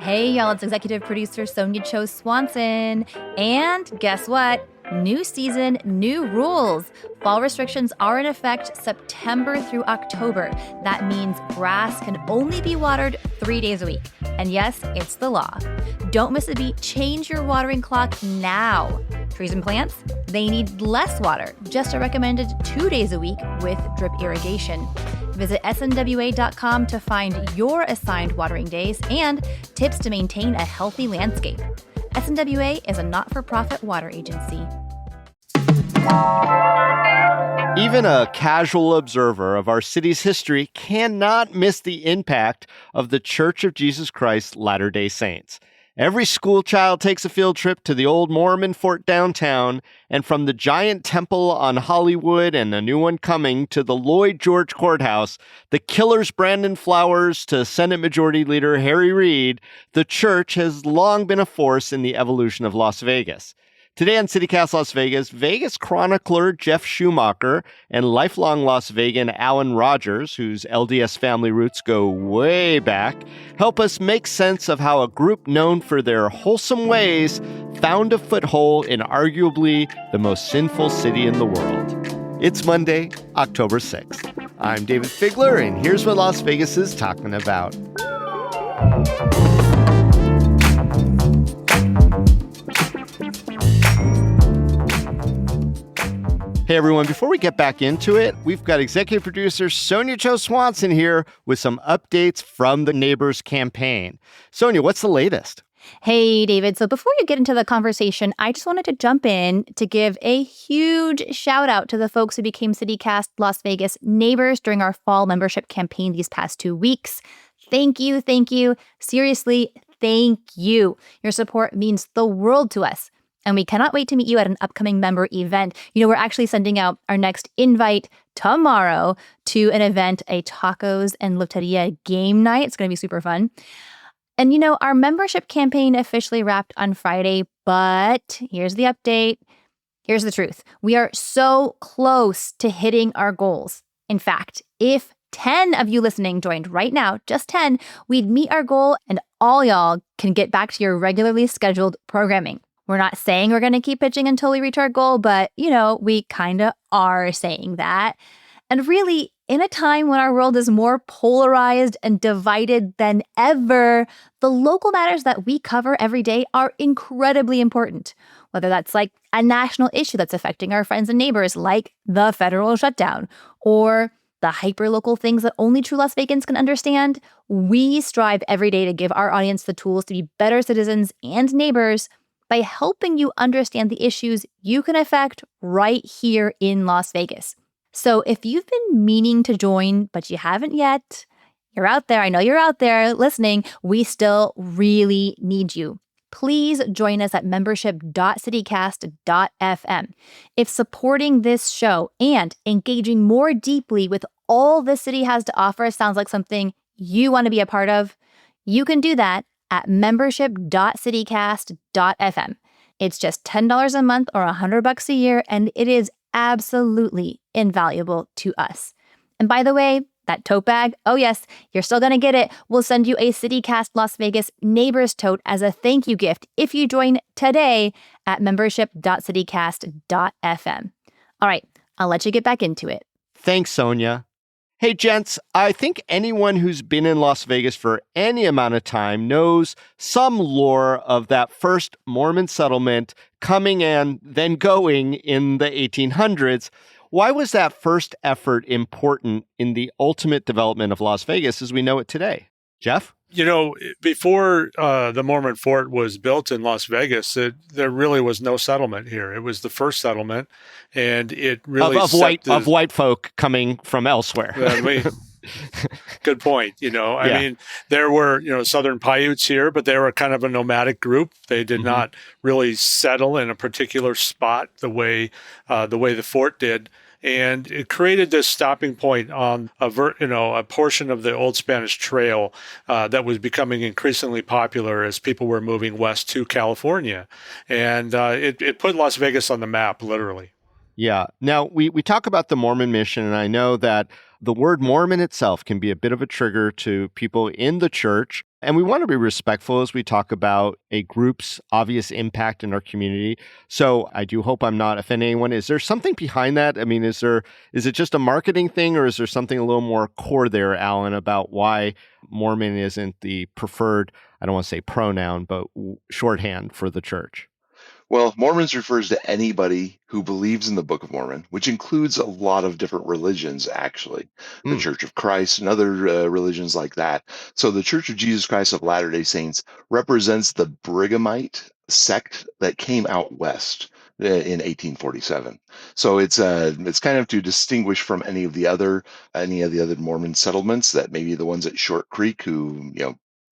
Hey, y'all, it's executive producer Sonia Cho Swanson. And guess what? New season, new rules. Fall restrictions are in effect September through October. That means grass can only be watered 3 days a week. And yes, it's the law. Don't miss a beat. Change your watering clock now. Trees and plants, they need less water, just a recommended 2 days a week with drip irrigation. Visit snwa.com to find your assigned watering days and tips to maintain a healthy landscape. SNWA is a not-for-profit water agency. Even a casual observer of our city's history cannot miss the impact of the Church of Jesus Christ Latter-day Saints. Every schoolchild takes a field trip to the Old Mormon Fort downtown, and from the giant temple on Hollywood and a new one coming to the Lloyd George Courthouse, the killer's Brandon Flowers to Senate Majority Leader Harry Reid, the church has long been a force in the evolution of Las Vegas. Today on CityCast Las Vegas, Vegas chronicler Geoff Schumacher and lifelong Las Vegan Allan Rogers, whose LDS family roots go way back, help us make sense of how a group known for their wholesome ways found a foothold in arguably the most sinful city in the world. It's Monday, October 6th. I'm Dayvid Figler, and here's what Las Vegas is talking about. Hey everyone, before we get back into it, we've got executive producer Sonia Cho Swanson here with some updates from the Neighbors campaign. Sonia, what's the latest? Hey, David. So before you get into the conversation, I just wanted to jump in to give a huge shout out to the folks who became CityCast Las Vegas neighbors during our fall membership campaign these past 2 weeks. Thank you. Thank you. Seriously, thank you. Your support means the world to us. And we cannot wait to meet you at an upcoming member event. We're actually sending out our next invite tomorrow to an event, a tacos and loteria game night. It's going to be super fun. And, our membership campaign officially wrapped on Friday, but here's the update. Here's the truth. We are so close to hitting our goals. In fact, if 10 of you listening joined right now, just 10, we'd meet our goal and all y'all can get back to your regularly scheduled programming. We're not saying we're going to keep pitching until we reach our goal, but, we kind of are saying that. And really, in a time when our world is more polarized and divided than ever, the local matters that we cover every day are incredibly important. Whether that's like a national issue that's affecting our friends and neighbors, like the federal shutdown, or the hyper-local things that only true Las Vegans can understand, we strive every day to give our audience the tools to be better citizens and neighbors by helping you understand the issues you can affect right here in Las Vegas. So if you've been meaning to join, but you haven't yet, you're out there. I know you're out there listening. We still really need you. Please join us at membership.citycast.fm. If supporting this show and engaging more deeply with all the city has to offer sounds like something you want to be a part of, you can do that at membership.citycast.fm. It's just $10 a month or $100 a year, and it is absolutely invaluable to us. And by the way, that tote bag, oh yes, you're still going to get it. We'll send you a CityCast Las Vegas Neighbors tote as a thank you gift if you join today at membership.citycast.fm. All right, I'll let you get back into it. Thanks, Sonia. Hey, gents, I think anyone who's been in Las Vegas for any amount of time knows some lore of that first Mormon settlement coming and then going in the 1800s. Why was that first effort important in the ultimate development of Las Vegas as we know it today? Geoff? Before the Mormon Fort was built in Las Vegas, there really was no settlement here. It was the first settlement, and it really of white folk coming from elsewhere. Good point. I mean, there were Southern Paiutes here, but they were kind of a nomadic group. They did not really settle in a particular spot the way the fort did. And it created this stopping point on a portion of the Old Spanish Trail that was becoming increasingly popular as people were moving west to California. And it put Las Vegas on the map, literally. Yeah. Now, we talk about the Mormon mission, and I know that the word Mormon itself can be a bit of a trigger to people in the church. And we want to be respectful as we talk about a group's obvious impact in our community. So I do hope I'm not offending anyone. Is there something behind that? I mean, is it just a marketing thing, or is there something a little more core there, Allan, about why Mormon isn't the preferred, I don't want to say pronoun, but shorthand for the church? Well, Mormons refers to anybody who believes in the Book of Mormon, which includes a lot of different religions, actually, the Mm. Church of Christ and other religions like that. So the Church of Jesus Christ of Latter-day Saints represents the Brighamite sect that came out west in 1847. So it's kind of to distinguish from any of the other Mormon settlements that maybe the ones at Short Creek who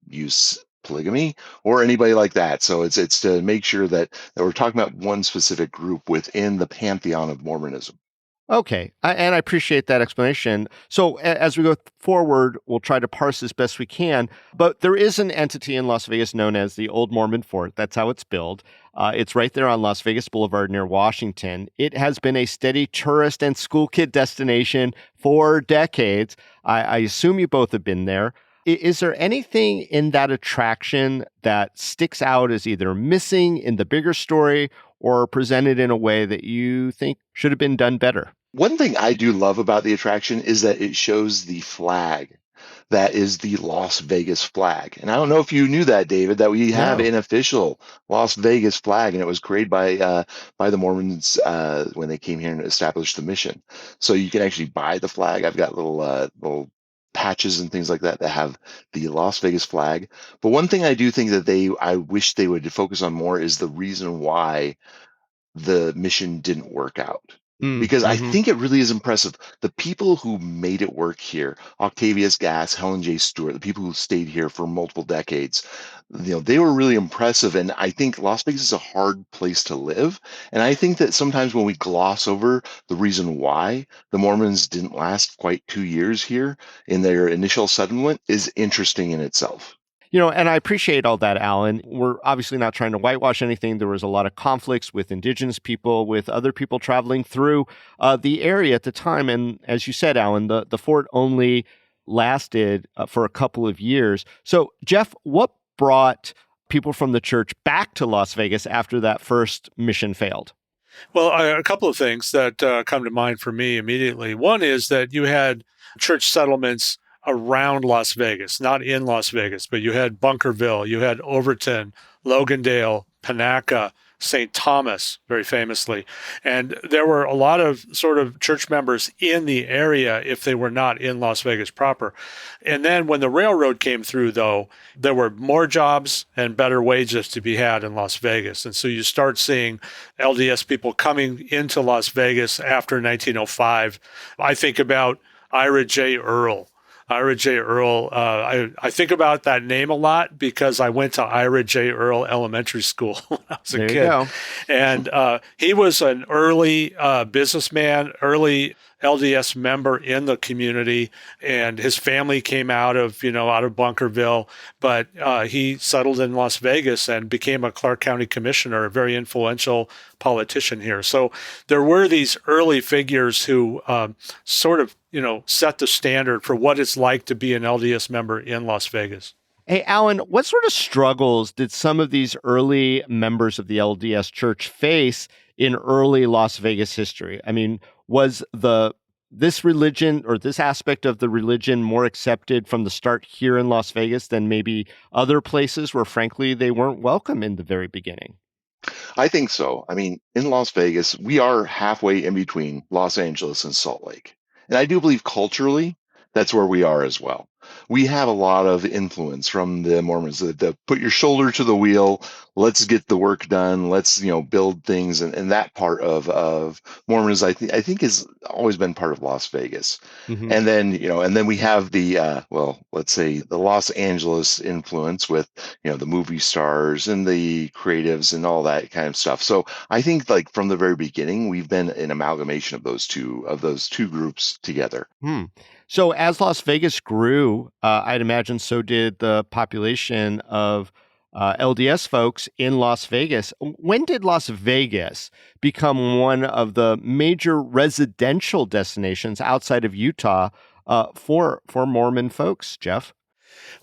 use polygamy or anybody like that. So it's to make sure that we're talking about one specific group within the pantheon of Mormonism. Okay, and I appreciate that explanation. So as we go forward, we'll try to parse as best we can. But there is an entity in Las Vegas known as the Old Mormon Fort. That's how it's billed. It's right there on Las Vegas Boulevard near Washington. It has been a steady tourist and school kid destination for decades. I assume you both have been there. Is there anything in that attraction that sticks out as either missing in the bigger story or presented in a way that you think should have been done better? One thing I do love about the attraction is that it shows the flag that is the Las Vegas flag. And I don't know if you knew that, David, that we have No. an official Las Vegas flag, and it was created by the Mormons when they came here and established the mission. So you can actually buy the flag. I've got little patches and things like that that have the Las Vegas flag. But one thing I do think that I wish they would focus on more is the reason why the mission didn't work out. Because I Mm-hmm. think it really is impressive. The people who made it work here, Octavius Gass, Helen J. Stewart, the people who stayed here for multiple decades, they were really impressive. And I think Las Vegas is a hard place to live. And I think that sometimes when we gloss over the reason why the Mormons didn't last quite 2 years here in their initial settlement is interesting in itself. And I appreciate all that, Allan. We're obviously not trying to whitewash anything. There was a lot of conflicts with indigenous people, with other people traveling through the area at the time. And as you said, Allan, the fort only lasted for a couple of years. So, Geoff, what brought people from the church back to Las Vegas after that first mission failed? Well, a couple of things that come to mind for me immediately. One is that you had church settlements around Las Vegas, not in Las Vegas, but you had Bunkerville, you had Overton, Logandale, Panaca, St. Thomas, very famously. And there were a lot of sort of church members in the area if they were not in Las Vegas proper. And then when the railroad came through, though, there were more jobs and better wages to be had in Las Vegas. And so you start seeing LDS people coming into Las Vegas after 1905. I think about Ira J. Earl. Ira J. Earl, I think about that name a lot because I went to Ira J. Earl Elementary School when I was a kid. Go. And he was an early businessman, early LDS member in the community, and his family came out of Bunkerville, but he settled in Las Vegas and became a Clark County commissioner, a very influential politician here. So there were these early figures who sort of set the standard for what it's like to be an LDS member in Las Vegas. Hey, Allan, what sort of struggles did some of these early members of the LDS Church face in early Las Vegas history? I mean, was this religion or this aspect of the religion more accepted from the start here in Las Vegas than maybe other places where, frankly, they weren't welcome in the very beginning? I think so. I mean, in Las Vegas, we are halfway in between Los Angeles and Salt Lake. And I do believe culturally, that's where we are as well. We have a lot of influence from the Mormons, the put your shoulder to the wheel, let's get the work done, let's, build things. And that part of Mormons, I think has always been part of Las Vegas. Mm-hmm. And then we have let's say the Los Angeles influence with, the movie stars and the creatives and all that kind of stuff. So I think like from the very beginning, we've been an amalgamation of those two groups together. So as Las Vegas grew, I'd imagine so did the population of LDS folks in Las Vegas. When did Las Vegas become one of the major residential destinations outside of Utah for Mormon folks, Geoff?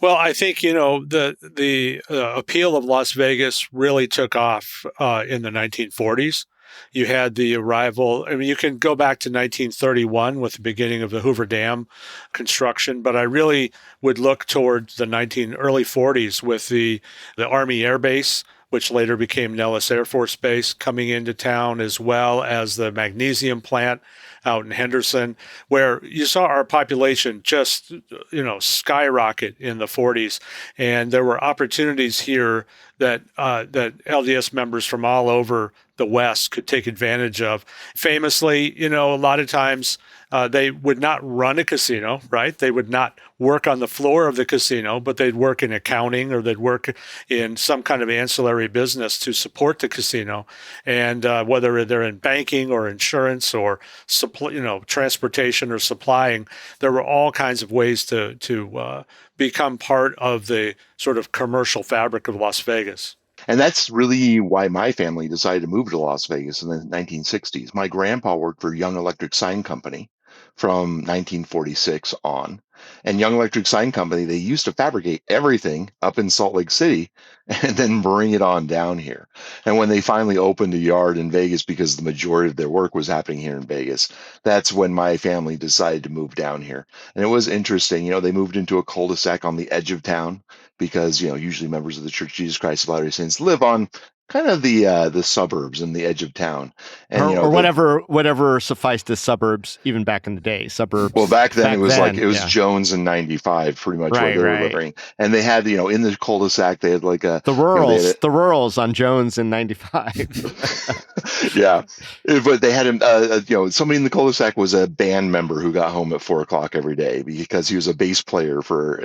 Well, I think, the appeal of Las Vegas really took off in the 1940s. You had the arrival. I mean, you can go back to 1931 with the beginning of the Hoover Dam construction, but I really would look toward the early 40s with the Army Air Base, which later became Nellis Air Force Base, coming into town, as well as the magnesium plant out in Henderson, where you saw our population just, skyrocket in the 40s. And there were opportunities here that LDS members from all over the West could take advantage of. Famously, a lot of times they would not run a casino, right? They would not work on the floor of the casino, but they'd work in accounting or they'd work in some kind of ancillary business to support the casino. And whether they're in banking or insurance or transportation or supplying, there were all kinds of ways to become part of the sort of commercial fabric of Las Vegas. And that's really why my family decided to move to Las Vegas in the 1960s. My grandpa worked for Young Electric Sign Company from 1946 on. And Young Electric Sign Company, they used to fabricate everything up in Salt Lake City and then bring it on down here. And when they finally opened a yard in Vegas, because the majority of their work was happening here in Vegas, that's when my family decided to move down here. And it was interesting. They moved into a cul-de-sac on the edge of town because, usually members of the Church of Jesus Christ of Latter-day Saints live on kind of the suburbs and the edge of town, and or whatever sufficed as suburbs even back in the day. Suburbs. Well, back then it was yeah. Jones and 95, pretty much where they were living, and they had in the cul-de-sac they had like the rurals on Jones and 95. Yeah, but they had him. Somebody in the cul-de-sac was a band member who got home at 4:00 every day because he was a bass player for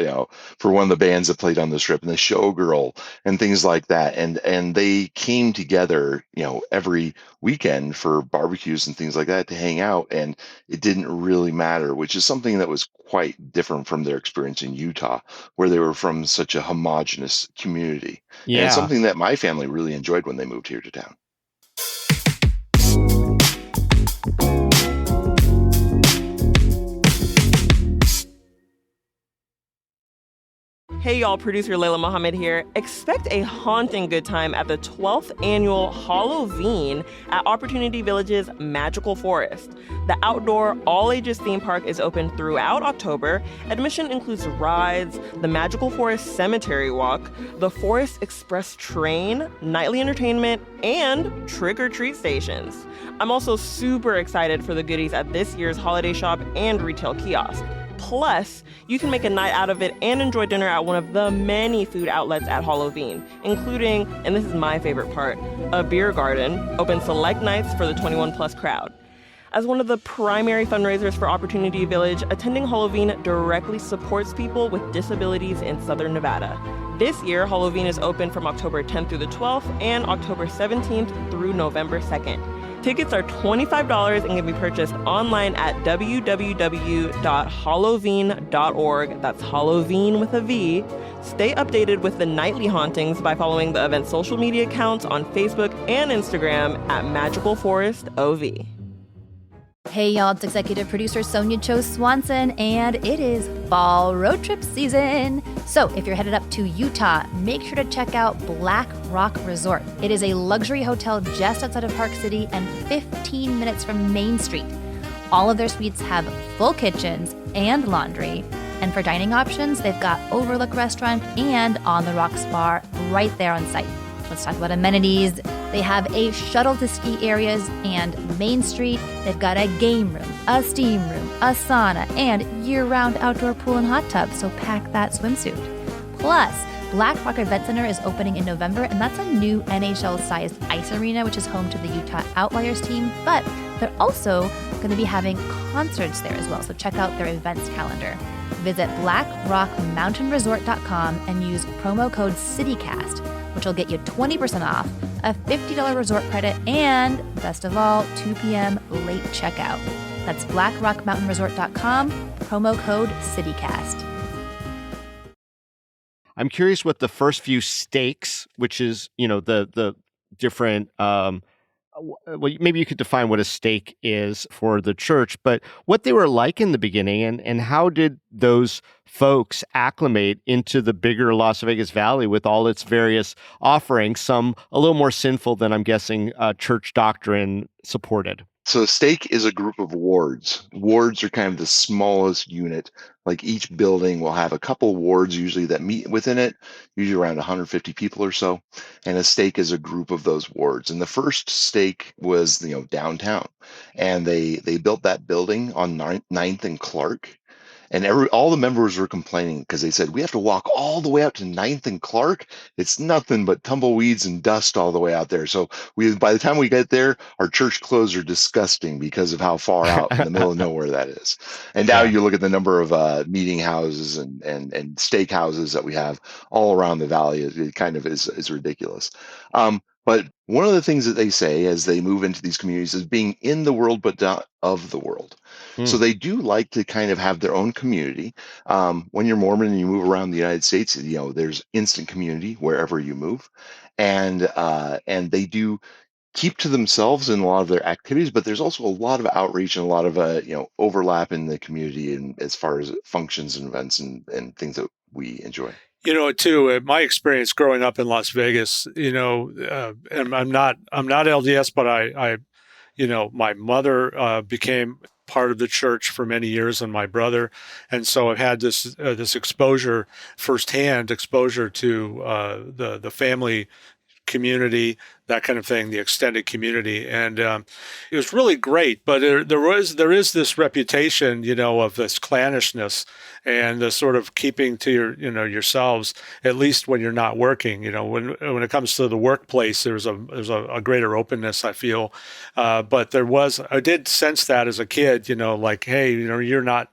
one of the bands that played on the strip, and the showgirl and things like that, and they came together, every weekend for barbecues and things like that to hang out, and it didn't really matter, which is something that was quite different from their experience in Utah, where they were from such a homogenous community. Yeah. And something that my family really enjoyed when they moved here to town. Hey y'all, producer Layla Mohammed here. Expect a haunting good time at the 12th annual Halloween at Opportunity Village's Magical Forest. The outdoor, all-ages theme park is open throughout October. Admission includes rides, the Magical Forest Cemetery Walk, the Forest Express train, nightly entertainment, and trick-or-treat stations. I'm also super excited for the goodies at this year's holiday shop and retail kiosk. Plus, you can make a night out of it and enjoy dinner at one of the many food outlets at Halloween, including, and this is my favorite part, a beer garden, open select nights for the 21-plus crowd. As one of the primary fundraisers for Opportunity Village, attending Halloween directly supports people with disabilities in Southern Nevada. This year, Halloween is open from October 10th through the 12th and October 17th through November 2nd. Tickets are $25 and can be purchased online at www.halloween.org. That's Halloween with a V. Stay updated with the nightly hauntings by following the event's social media accounts on Facebook and Instagram at Magical Forest OV. Hey y'all, it's executive producer Sonia Cho Swanson, and it is fall road trip season. So if you're headed up to Utah, make sure to check out Black Rock Resort. It is a luxury hotel just outside of Park City and 15 minutes from Main Street. All of their suites have full kitchens and laundry. And for dining options, they've got Overlook Restaurant and On the Rocks Bar right there on site. Let's talk about amenities. They have a shuttle to ski areas and Main Street. They've got a game room, a steam room, a sauna, and year-round outdoor pool and hot tub, so pack that swimsuit. Plus, Black Rock Event Center is opening in November, and that's a new NHL-sized ice arena, which is home to the Utah Outliers team, but they're also going to be having concerts there as well, so check out their events calendar. Visit blackrockmountainresort.com and use promo code CITYCAST, which will get you 20% off, a $50 resort credit, and, best of all, 2 p.m. late checkout. That's blackrockmountainresort.com, promo code CITYCAST. I'm curious what the first few stakes, which is, the different well, maybe you could define what a stake is for the church, but what they were like in the beginning, and how did those folks acclimate into the bigger Las Vegas Valley with all its various offerings, some a little more sinful than I'm guessing church doctrine supported. So a stake is a group of wards. Wards are kind of the smallest unit. Like each building will have a couple wards usually that meet within it, usually around 150 people or so. And a stake is a group of those wards. And the first stake was, downtown. And they built that building on 9th and Clark. And all the members were complaining because they said, we have to walk all the way out to 9th and Clark. It's nothing but tumbleweeds and dust all the way out there. So by the time we get there, our church clothes are disgusting because of how far out in the middle of nowhere that is. And now you look at the number of meeting houses and steak houses that we have all around the valley. It kind of is ridiculous. But one of the things that they say as they move into these communities is being in the world, but not of the world. So they do like to kind of have their own community. When you're Mormon and you move around the United States, there's instant community wherever you move, and they do keep to themselves in a lot of their activities. But there's also a lot of outreach and a lot of overlap in the community, and as far as functions and events and things that we enjoy. Too, my experience growing up in Las Vegas, and I'm not LDS, but I my mother became part of the church for many years, and my brother, and so I've had this exposure, firsthand exposure to the family community, that kind of thing, the extended community, and it was really great. But there is this reputation, of this clannishness and the sort of keeping to yourselves, at least when you're not working. When it comes to the workplace, there's a greater openness, I feel. But I did sense that as a kid, like, hey, you're not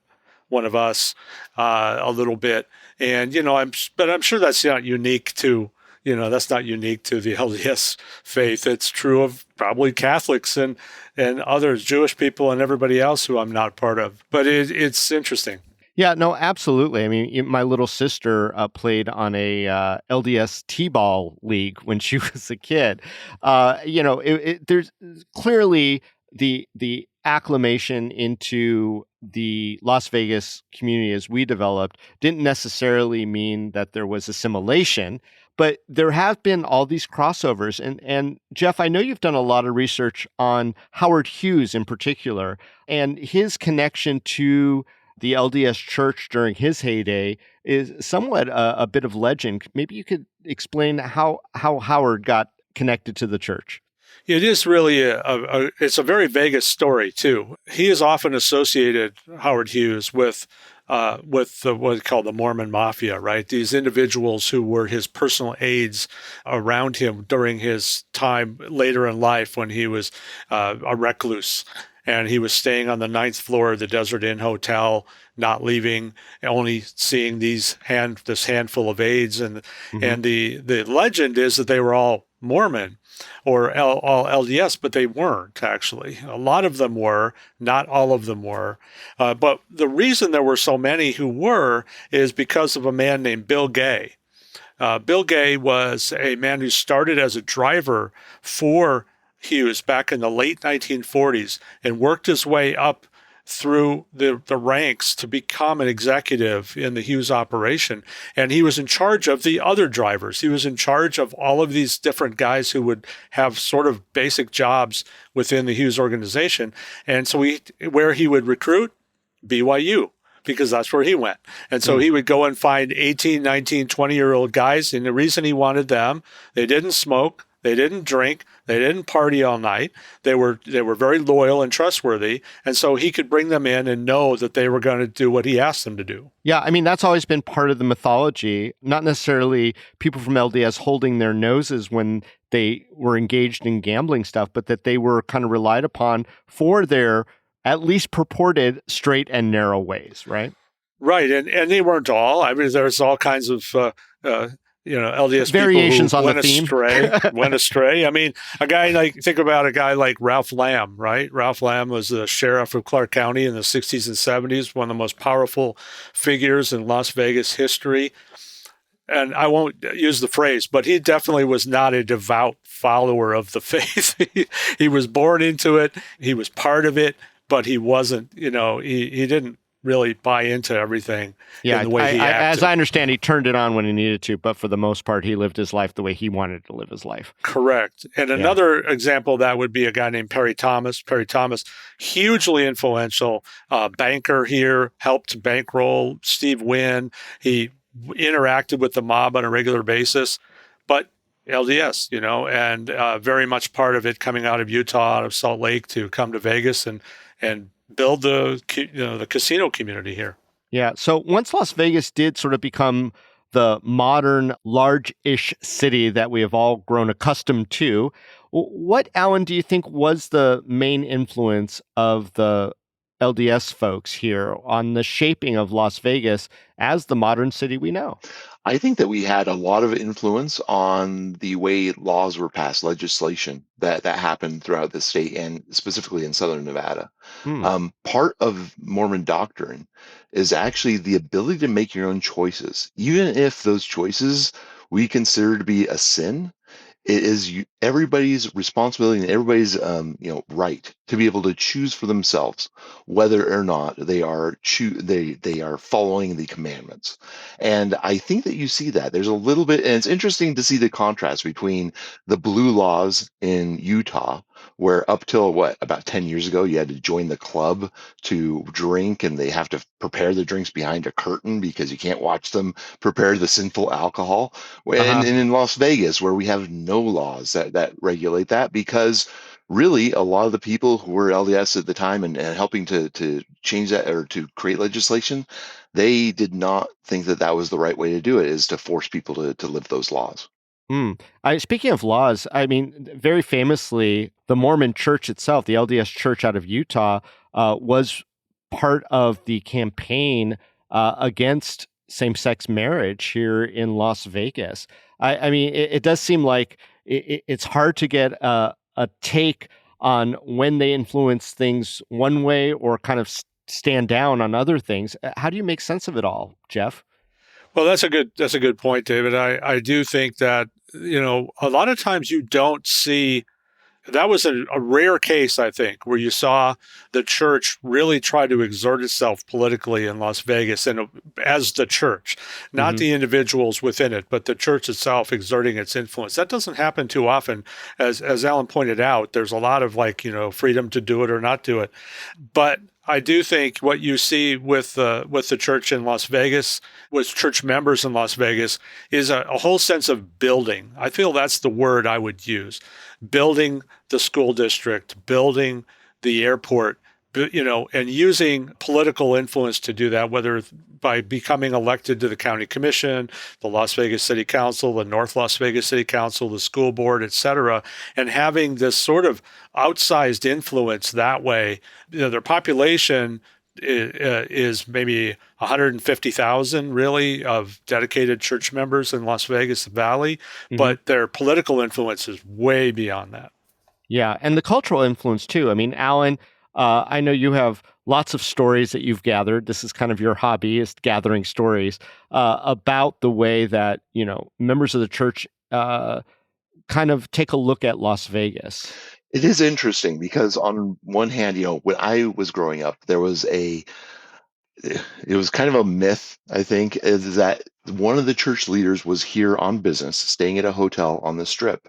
one of us, a little bit, and I'm sure that's not unique to. That's not unique to the LDS faith. It's true of probably Catholics and others, Jewish people and everybody else who I'm not part of. But it's interesting. Yeah, no, absolutely. I mean, my little sister played on a LDS T-ball league when she was a kid. There's clearly the acclimation into the Las Vegas community as we developed didn't necessarily mean that there was assimilation. But there have been all these crossovers. And Geoff, I know you've done a lot of research on Howard Hughes in particular, and his connection to the LDS Church during his heyday is somewhat a bit of legend. Maybe you could explain how Howard got connected to the church. It is really it's a very Vegas story too. He is often associated, Howard Hughes, with what we call the Mormon Mafia, right? These individuals who were his personal aides around him during his time later in life when he was a recluse. And he was staying on the 9th floor of the Desert Inn Hotel, not leaving, only seeing this handful of aides. And the legend is that they were all Mormon or all LDS, but they weren't actually. A lot of them were, not all of them were. But the reason there were so many who were is because of a man named Bill Gay. Bill Gay was a man who started as a driver for Hughes back in the late 1940s and worked his way up through the ranks to become an executive in the Hughes operation. And he was in charge of the other drivers. He was in charge of all of these different guys who would have sort of basic jobs within the Hughes organization. And so where he would recruit, BYU, because that's where he went. And so he would go and find 18, 19, 20-year-old guys. And the reason he wanted them, they didn't smoke, they didn't drink, they didn't party all night. They were very loyal and trustworthy. And so he could bring them in and know that they were going to do what he asked them to do. Yeah, I mean, that's always been part of the mythology, not necessarily people from LDS holding their noses when they were engaged in gambling stuff, but that they were kind of relied upon for their at least purported straight and narrow ways, right? Right. And they weren't all. I mean, there's all kinds of LDS variations people who on the theme. went astray. I mean, think about a guy like Ralph Lamb, right? Ralph Lamb was the sheriff of Clark County in the 60s and 70s, one of the most powerful figures in Las Vegas history. and I won't use the phrase, but he definitely was not a devout follower of the faith. He was born into it. He was part of it, but he wasn't, he didn't really buy into everything in the way he acted. As I understand, he turned it on when he needed to, but for the most part, he lived his life the way he wanted to live his life. Correct. And another example of that would be a guy named Perry Thomas. Perry Thomas, hugely influential banker here, helped bankroll Steve Wynn. He interacted with the mob on a regular basis, but LDS, and very much part of it coming out of Utah, out of Salt Lake to come to Vegas and build the casino community here. Yeah. So once Las Vegas did sort of become the modern, large-ish city that we have all grown accustomed to, what, Allan, do you think was the main influence of the LDS folks here on the shaping of Las Vegas as the modern city we know? I think that we had a lot of influence on the way laws were passed, legislation that happened throughout the state and specifically in Southern Nevada. Part of Mormon doctrine is actually the ability to make your own choices, even if those choices we consider to be a sin. It is everybody's responsibility and everybody's right to be able to choose for themselves whether or not they are they are following the commandments. And I think that you see that there's a little bit, and it's interesting to see the contrast between the blue laws in Utah, where up till about 10 years ago you had to join the club to drink, and they have to prepare the drinks behind a curtain because you can't watch them prepare the sinful alcohol. And in Las Vegas, where we have no laws that regulate that, because really a lot of the people who were LDS at the time and helping to change that or to create legislation, they did not think that was the right way to do it, is to force people to live those laws. Speaking of laws, I mean, very famously, the Mormon Church itself, the LDS Church out of Utah, was part of the campaign against same-sex marriage here in Las Vegas. I mean, it does seem like it's hard to get a take on when they influence things one way or kind of stand down on other things. How do you make sense of it all, Geoff? Well, that's a good point, David. I do think that, a lot of times you don't see. That was a rare case, I think, where you saw the church really try to exert itself politically in Las Vegas, and as the church, not the individuals within it, but the church itself exerting its influence. That doesn't happen too often. As Allan pointed out, there's a lot of freedom to do it or not do it. But I do think what you see with the church in Las Vegas, with church members in Las Vegas, is a whole sense of building. I feel that's the word I would use. Building the school district, building the airport, and using political influence to do that, whether by becoming elected to the county commission, the Las Vegas City Council, the North Las Vegas City Council, the school board, et cetera, and having this sort of outsized influence that way. Their population is maybe 150,000 really of dedicated church members in Las Vegas Valley, but their political influence is way beyond that. Yeah, and the cultural influence too. I mean, Allan, I know you have lots of stories that you've gathered. This is kind of your hobby, is gathering stories about the way that, members of the church kind of take a look at Las Vegas. It is interesting because on one hand, when I was growing up, it was kind of a myth, I think, is that one of the church leaders was here on business, staying at a hotel on the Strip.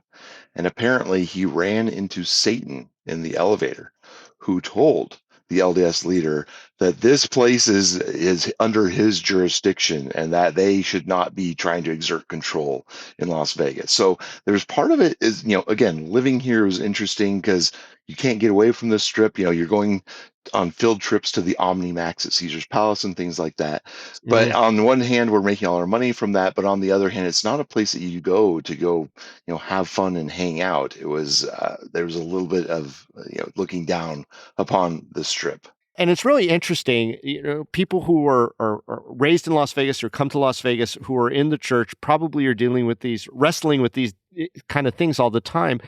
And apparently he ran into Satan in the elevator, who told the LDS leader that this place is under his jurisdiction and that they should not be trying to exert control in Las Vegas. So there's part of it is, again, living here is interesting because you can't get away from the Strip. You're going on field trips to the Omni-Max at Caesar's Palace and things like that. But on the one hand, we're making all our money from that. But on the other hand, it's not a place that you go to have fun and hang out. It was, there was a little bit of, looking down upon the Strip. And it's really interesting, people who are raised in Las Vegas or come to Las Vegas who are in the church probably are wrestling with these kind of things all the time.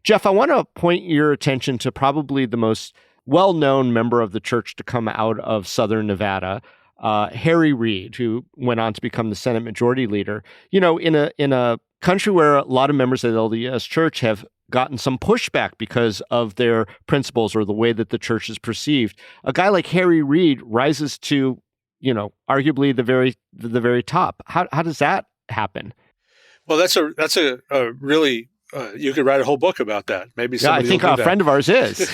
Geoff, I want to point your attention to probably the most well-known member of the church to come out of Southern Nevada, Harry Reid, who went on to become the Senate Majority Leader. In a country where a lot of members of the LDS Church have gotten some pushback because of their principles or the way that the church is perceived, a guy like Harry Reid rises to, arguably the very top. How does that happen? Well, that's a really you could write a whole book about that. Maybe somebody. I think a friend of ours is.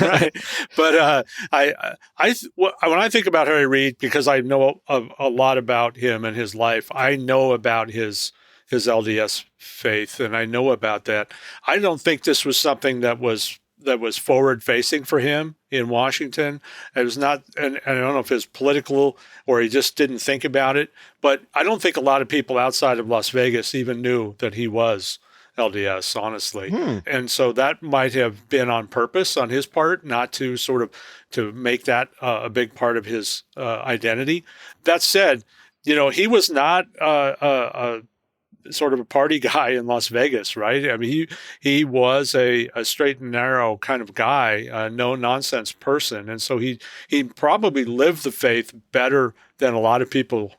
Right. But when I think about Harry Reid, because I know a lot about him and his life, I know about his LDS faith, and I know about that. I don't think this was something that was forward facing for him in Washington. It was not, and I don't know if it's political or he just didn't think about it, but I don't think a lot of people outside of Las Vegas even knew that he was LDS, honestly. And so that might have been on purpose on his part, not to to make that a big part of his identity. That said, he was not a sort of a party guy in Las Vegas, right? I mean, he was a straight and narrow kind of guy, no nonsense person. And so he probably lived the faith better than a lot of people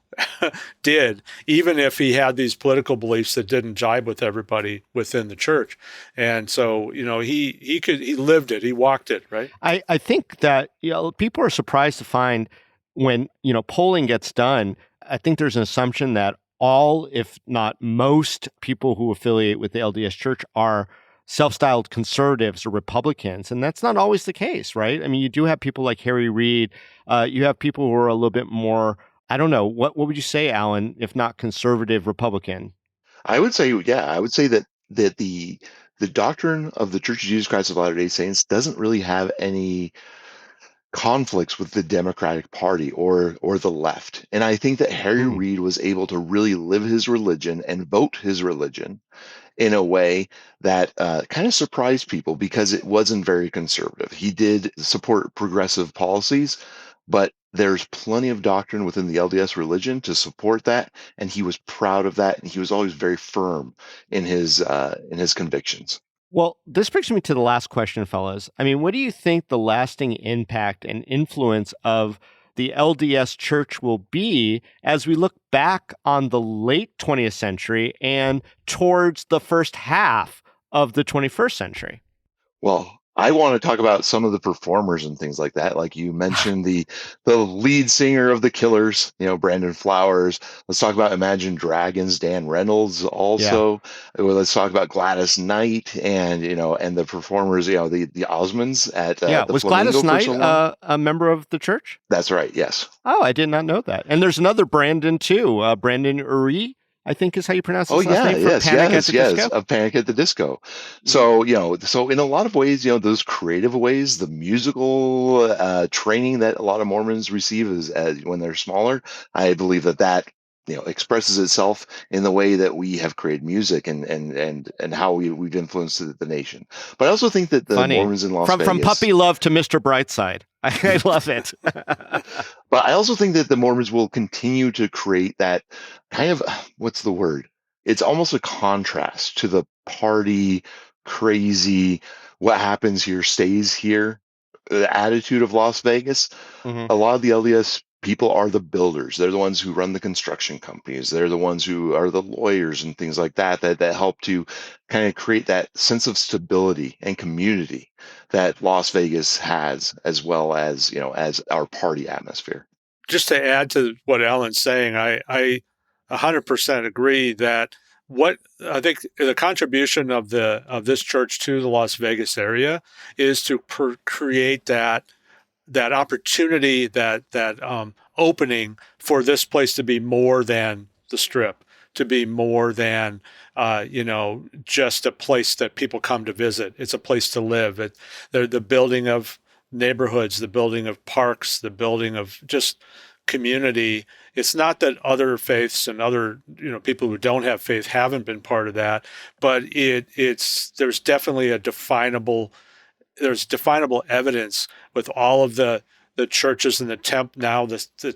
did, even if he had these political beliefs that didn't jibe with everybody within the church. And so, he lived it, he walked it, right? I think that, people are surprised to find when, polling gets done, I think there's an assumption that all, if not most, people who affiliate with the LDS Church are self-styled conservatives or Republicans, and that's not always the case, right? I mean, you do have people like Harry Reid. You have people who are a little bit more, I don't know, what would you say, Allan, if not conservative Republican? I would say that the doctrine of the Church of Jesus Christ of Latter-day Saints doesn't really have any conflicts with the Democratic Party or the left. And I think that Harry Reid was able to really live his religion and vote his religion in a way that kind of surprised people because it wasn't very conservative. He did support progressive policies, but there's plenty of doctrine within the LDS religion to support that, and he was proud of that, and he was always very firm in his convictions. Well, this brings me to the last question, fellas. I mean, what do you think the lasting impact and influence of the LDS Church will be as we look back on the late 20th century and towards the first half of the 21st century? Well, I want to talk about some of the performers and things like that. Like you mentioned, the lead singer of the Killers, Brandon Flowers. Let's talk about Imagine Dragons, Dan Reynolds. Also, let's talk about Gladys Knight and the performers. The Osmonds at the was Flamingo Gladys for so Knight a member of the church? That's right. Yes. Oh, I did not know that. And there's another Brandon too, Brandon Urie, I think is how you pronounce his last name. Yes, of Panic at the Disco. So, so in a lot of ways, those creative ways, the musical training that a lot of Mormons receive as when they're smaller, I believe that expresses itself in the way that we have created music and how we've influenced the nation. But I also think that the Mormons in Las Vegas, from puppy love to Mr. Brightside, I love it. But I also think that the Mormons will continue to create that kind of, what's the word? It's almost a contrast to the party, crazy, what happens here stays here, the attitude of Las Vegas. A lot of the LDS people are the builders. They're the ones who run the construction companies. They're the ones who are the lawyers and things like that help to kind of create that sense of stability and community that Las Vegas has, as well as, as our party atmosphere. Just to add to what Allan's saying, I 100% agree that what I think the contribution of this church to the Las Vegas area is to create that opportunity, that opening for this place to be more than the Strip, to be more than just a place that people come to visit. It's a place to live. They're the building of neighborhoods, the building of parks, the building of just community. It's not that other faiths and other people who don't have faith haven't been part of that, but there's definitely definable evidence with all of the churches and the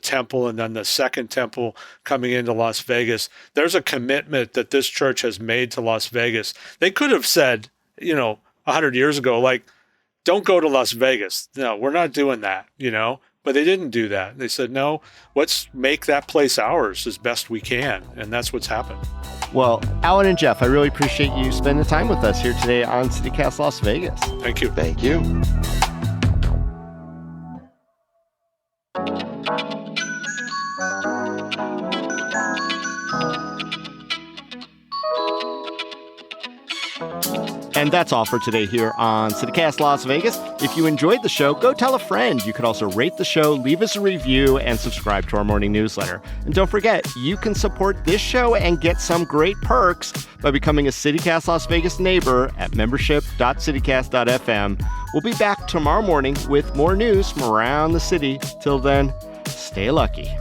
temple, and then the second temple coming into Las Vegas. There's a commitment that this church has made to Las Vegas. They could have said, 100 years ago, like, don't go to Las Vegas. No, we're not doing that, But they didn't do that. They said, no, let's make that place ours as best we can. And that's what's happened. Well, Allan and Geoff, I really appreciate you spending time with us here today on CityCast Las Vegas. Thank you. Thank you. And that's all for today here on CityCast Las Vegas. If you enjoyed the show, go tell a friend. You could also rate the show, leave us a review, and subscribe to our morning newsletter. And don't forget, you can support this show and get some great perks by becoming a CityCast Las Vegas neighbor at membership.citycast.fm. We'll be back tomorrow morning with more news from around the city. Till then, stay lucky.